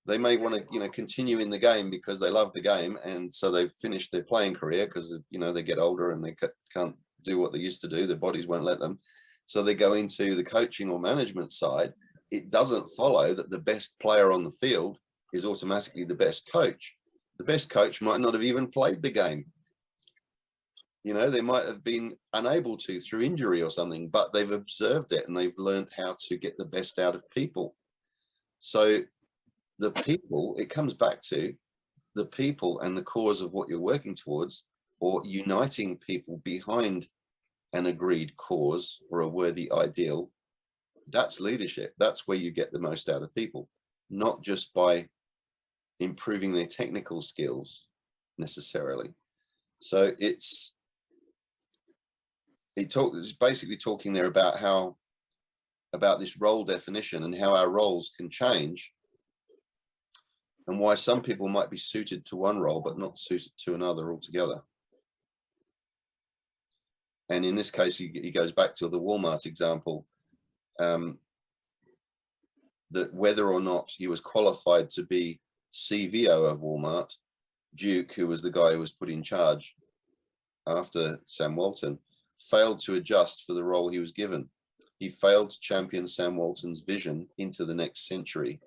They may want to, you know, continue in the game because they love the game, and so they've finished their playing career because, you know, they get older and they can't do what they used to do. Their bodies won't let them. So they go into the coaching or management side. It doesn't follow that the best player on the field is automatically the best coach. The best coach might not have even played the game. You know, they might have been unable to through injury or something, but they've observed it and they've learned how to get the best out of people. So the people, it comes back to the people and the cause of what you're working towards, or uniting people behind an agreed cause or a worthy ideal. That's leadership. That's where you get the most out of people, not just by improving their technical skills necessarily. So it's basically talking there about this role definition and how our roles can change, and why some people might be suited to one role but not suited to another altogether. And in this case, he goes back to the Walmart example, that whether or not he was qualified to be CVO of Walmart, Duke, who was the guy who was put in charge after Sam Walton, failed to adjust for the role he was given. He failed to champion Sam Walton's vision into the next century.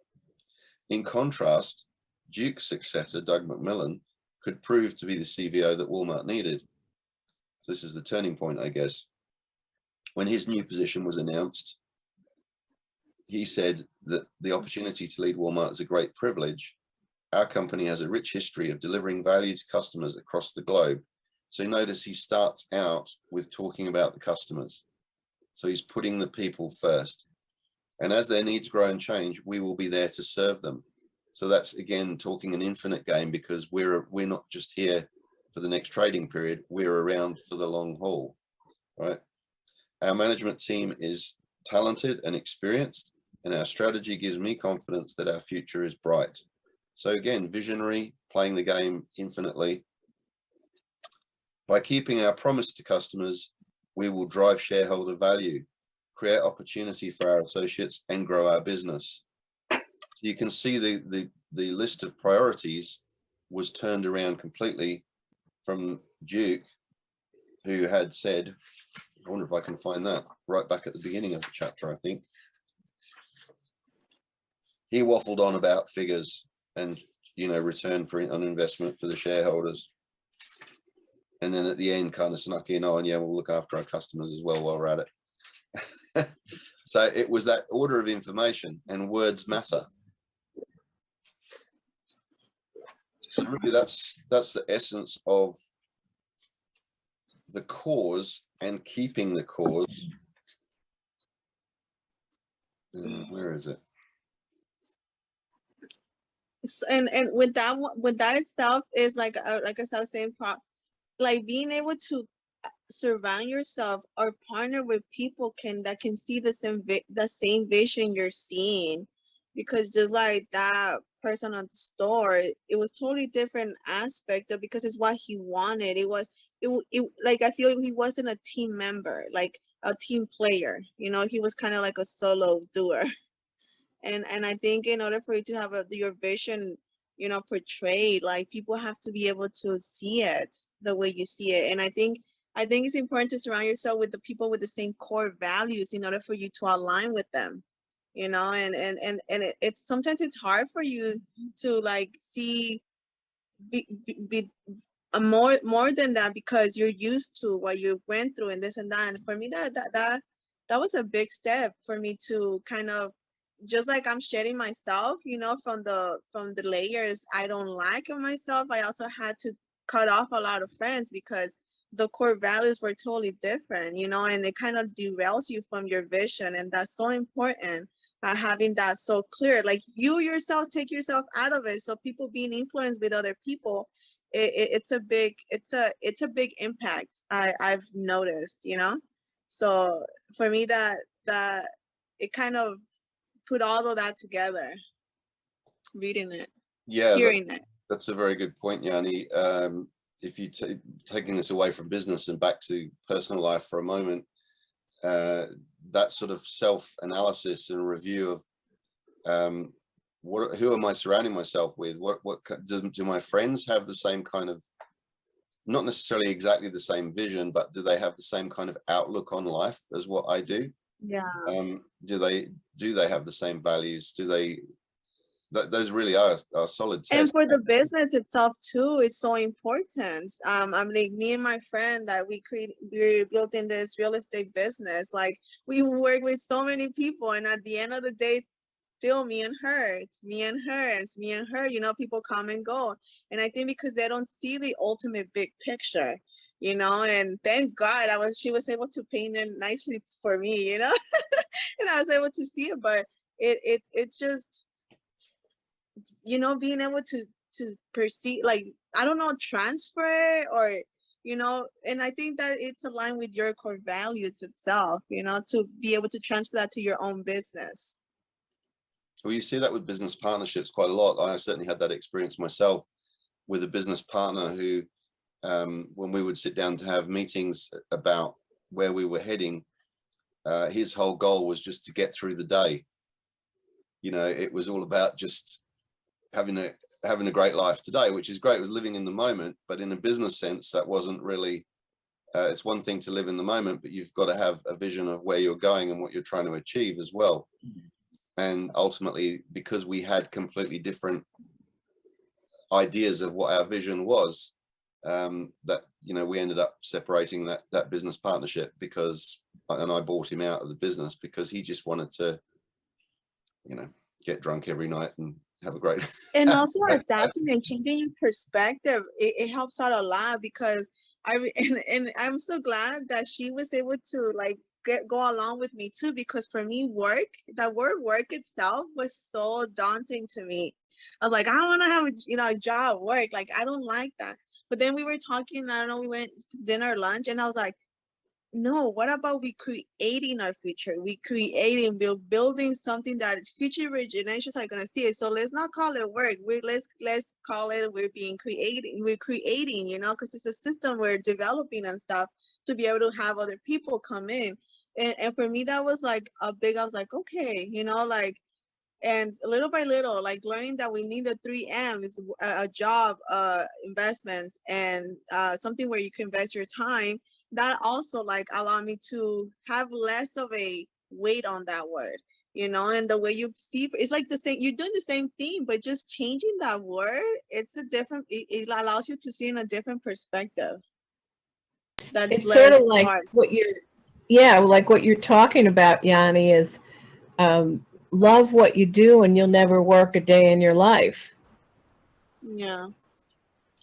In contrast, Duke's successor, Doug McMillon, could prove to be the CVO that Walmart needed. This is the turning point, I guess. when his new position was announced, he said that the opportunity to lead Walmart is a great privilege. Our company has a rich history of delivering value to customers across the globe. So notice he starts out with talking about the customers. So he's putting the people first. And as their needs grow and change, we will be there to serve them. So that's, again, talking an infinite game, because we're not just here for the next trading period, we're around for the long haul, right? Our management team is talented and experienced, and our strategy gives me confidence that our future is bright. So again, visionary, playing the game infinitely. By keeping our promise to customers, we will drive shareholder value, create opportunity for our associates, and grow our business. You can see the list of priorities was turned around completely from Duke, who had said, I wonder if I can find that right back at the beginning of the chapter, I think. He waffled on about figures and, return for an investment for the shareholders. And then at the end kind of snuck in on, yeah, we'll look after our customers as well while we're at it. So it was that order of information, and words matter. So really that's the essence of the cause and keeping the cause. Where is it? And with that itself is like I was saying, like being able to surround yourself or partner with people that can see the same vision you're seeing, because just like that person at the store, it was totally different aspect of, because it's what he wanted. It like, I feel he wasn't a team member, like a team player, he was kind of like a solo doer. And I think in order for you to have your vision, portrayed, like people have to be able to see it the way you see it. And I think it's important to surround yourself with the people with the same core values in order for you to align with them, and it's sometimes it's hard for you to like see be more than that, because you're used to what you went through and this and that. And for me, that was a big step for me to kind of, just like I'm shedding myself, from the layers I don't like of myself. I also had to cut off a lot of friends because the core values were totally different, and it kind of derails you from your vision. And that's so important, having that so clear. Like you yourself, take yourself out of it. So people being influenced with other people, it's a big impact. I've noticed, So for me, that it kind of put all of that together, reading it, hearing it. That's a very good point, Yanni. If you taking this away from business and back to personal life for a moment, that sort of self-analysis and review of who am I surrounding myself with? What do my friends have the same kind of, not necessarily exactly the same vision, but do they have the same kind of outlook on life as what I do? Yeah. Do they have the same values? Do they? Those really are solid tests. And for the business itself too, it's so important. I'm like, me and my friend that we built in this real estate business. Like we work with so many people, and at the end of the day, it's still me and her. It's me and her. It's me and her. People come and go, and I think because they don't see the ultimate big picture, and thank God she was able to paint it nicely for me, and I was able to see it. But it just, being able to perceive, like, I don't know, transfer, or and I think that it's aligned with your core values itself, to be able to transfer that to your own business. Well, you see that with business partnerships quite a lot. I certainly had that experience myself with a business partner who, when we would sit down to have meetings about where we were heading, his whole goal was just to get through the day. It was all about just having a great life today, which is great. It was living in the moment, but in a business sense, that wasn't really, it's one thing to live in the moment, but you've got to have a vision of where you're going and what you're trying to achieve as well. And ultimately, because we had completely different ideas of what our vision was, that we ended up separating that business partnership, because and I bought him out of the business because he just wanted to, you know, get drunk every night and have a great. And also adapting and changing your perspective, it helps out a lot, because and I'm so glad that she was able to like go along with me too, because for me, that word work itself was so daunting to me. I was like, I don't want to have a job, work, like I don't like that. But then we were talking, I don't know, we went dinner, lunch, and I was like, no, what about we creating our future? We building something that future generations are gonna see it. So let's not call it work. Let's call it we're creating, you know, because it's a system we're developing and stuff to be able to have other people come in. And for me, that was like I was like, okay, you know, like, and little by little, like learning that we need the 3 M's, a job, investments, and something where you can invest your time. That also like allowed me to have less of a weight on that word, you know, and the way you see it's like the same, you're doing the same thing, but just changing that word, it's a different, it allows you to see in a different perspective. That's It's sort of like hard. like what you're talking about, Yanni, is love what you do and you'll never work a day in your life. Yeah.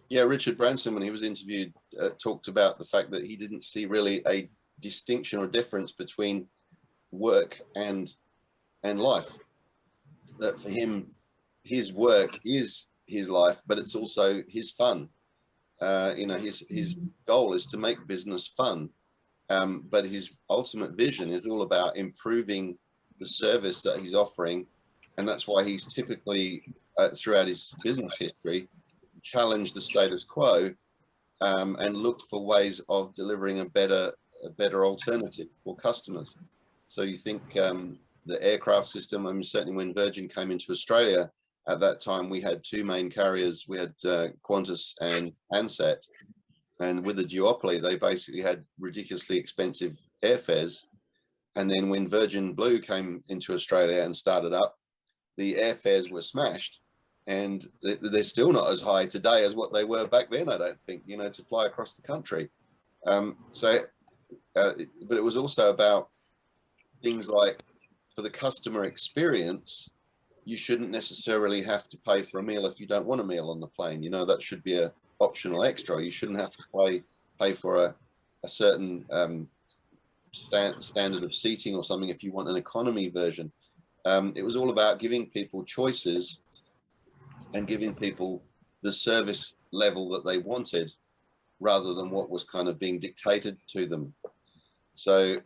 Yeah, Richard Branson, when he was interviewed, talked about the fact that he didn't see really a distinction or difference between work and life. That for him, his work is his life, but it's also his fun. You know, his goal is to make business fun, but his ultimate vision is all about improving the service that he's offering, and that's why he's typically throughout his business history challenged the status quo and looked for ways of delivering a better alternative for customers. So you think the aircraft system, I mean, certainly when Virgin came into Australia at that time, we had two main carriers. We had Qantas and Ansett, and with the duopoly, they basically had ridiculously expensive airfares. And then when Virgin Blue came into Australia and started up, the airfares were smashed. And they're still not as high today as what they were back then, I don't think, you know, to fly across the country. But it was also about things like, for the customer experience, you shouldn't necessarily have to pay for a meal if you don't want a meal on the plane. You know, that should be an optional extra. You shouldn't have to pay for a certain standard of seating or something if you want an economy version. It was all about giving people choices and giving people the service level that they wanted rather than what was kind of being dictated to them. So,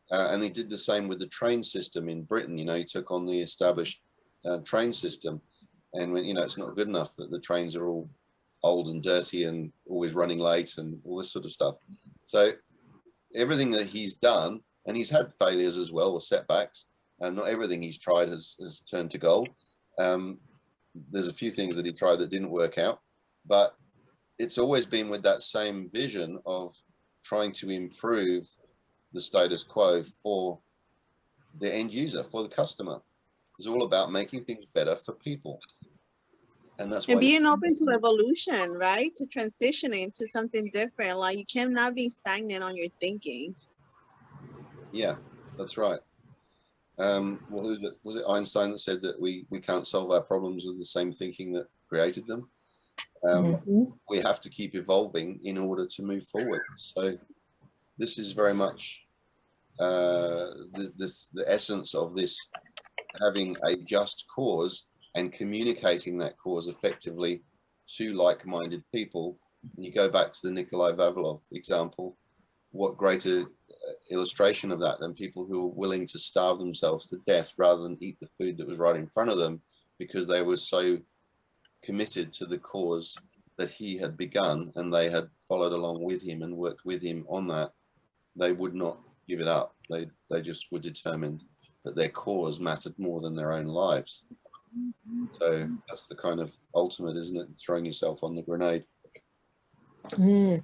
and they did the same with the train system in Britain. You know, he took on the established train system, and when, you know, it's not good enough that the trains are all old and dirty and always running late and all this sort of stuff. So everything that he's done, and he's had failures as well, or setbacks, and not everything he's tried has turned to gold. There's a few things that he tried that didn't work out, but it's always been with that same vision of trying to improve the status quo for the end user, for the customer. It's all about making things better for people. And that's why, and being open to evolution, right? To transitioning to something different. Like, you cannot be stagnant on your thinking. Yeah, that's right. Well, was it Einstein that said that we can't solve our problems with the same thinking that created them? We have to keep evolving in order to move forward. So this is very much the essence of this, having a just cause and communicating that cause effectively to like-minded people. And you go back to the Nikolai Vavilov example, what greater illustration of that than people who were willing to starve themselves to death rather than eat the food that was right in front of them, because they were so committed to the cause that he had begun, and they had followed along with him and worked with him on that. They would not give it up. They just were determined that their cause mattered more than their own lives. So that's the kind of ultimate, isn't it? Throwing yourself on the grenade. And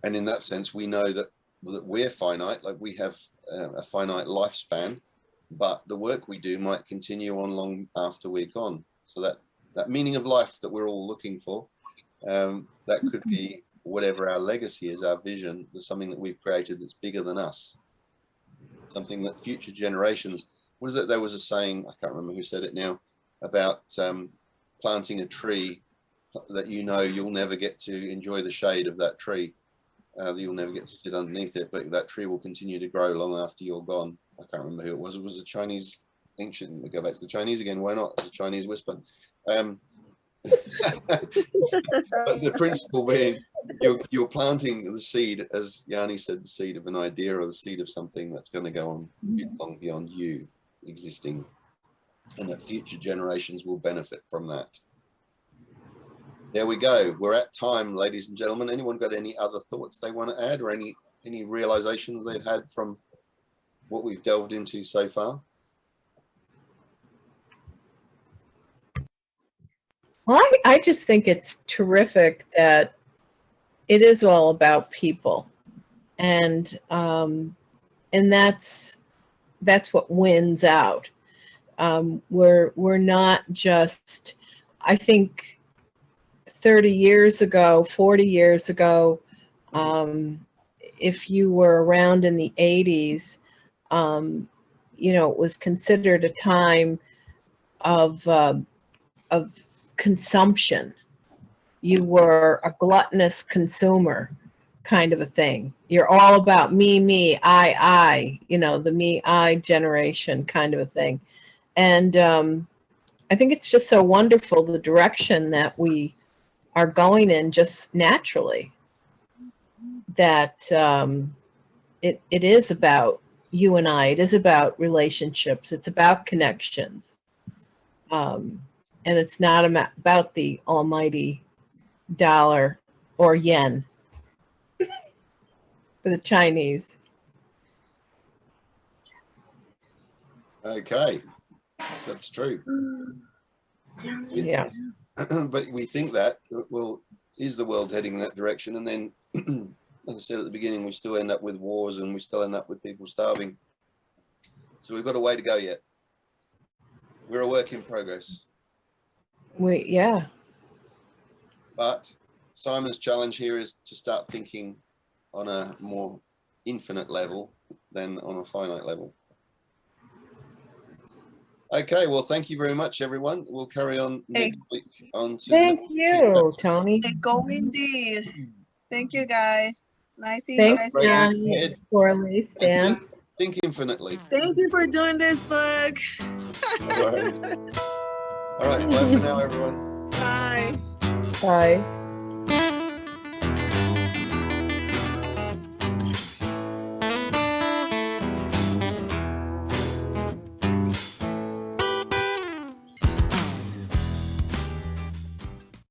in that sense, we know that we're finite, like we have a finite lifespan, but the work we do might continue on long after we're gone. So that meaning of life that we're all looking for, that could be whatever our legacy is, our vision, there's something that we've created that's bigger than us. Something that future generations, what is it? There was a saying, I can't remember who said it now, about planting a tree that you'll never get to enjoy the shade of that tree. You'll never get to sit underneath it, but that tree will continue to grow long after you're gone. I can't remember who it was. It was a Chinese ancient. We go back to the Chinese again. Why not? It's a Chinese whisper. But the principle being, you're planting the seed, as Yanni said, the seed of an idea or the seed of something that's going to go on long beyond you existing, and that future generations will benefit from that. There we go. We're at time, ladies and gentlemen. Anyone got any other thoughts they want to add, or any realizations they've had from what we've delved into so far? Well, I just think it's terrific that it is all about people, and that's what wins out. We're not just, I think 30 years ago, 40 years ago, if you were around in the 80s, it was considered a time of consumption. You were a gluttonous consumer kind of a thing. You're all about me, I, the me, I generation kind of a thing. And I think it's just so wonderful, the direction that we are going in just naturally, that it is about you and I. It is about relationships. It's about connections. And it's not about the almighty dollar or yen for the Chinese. Okay, that's true. Yeah. But we think that, well, is the world heading in that direction? And then, like I said at the beginning, we still end up with wars, and we still end up with people starving. So we've got a way to go yet. We're a work in progress. Yeah. But Simon's challenge here is to start thinking on a more infinite level than on a finite level. Okay, well, thank you very much, everyone. We'll carry on next week. Thank you, Tony. Go indeed. Thank you, guys. Nice seeing you guys Thanks, again. Corley, Stan. Think infinitely. Thank you for doing this book. All right, bye for now, everyone. Bye. Bye.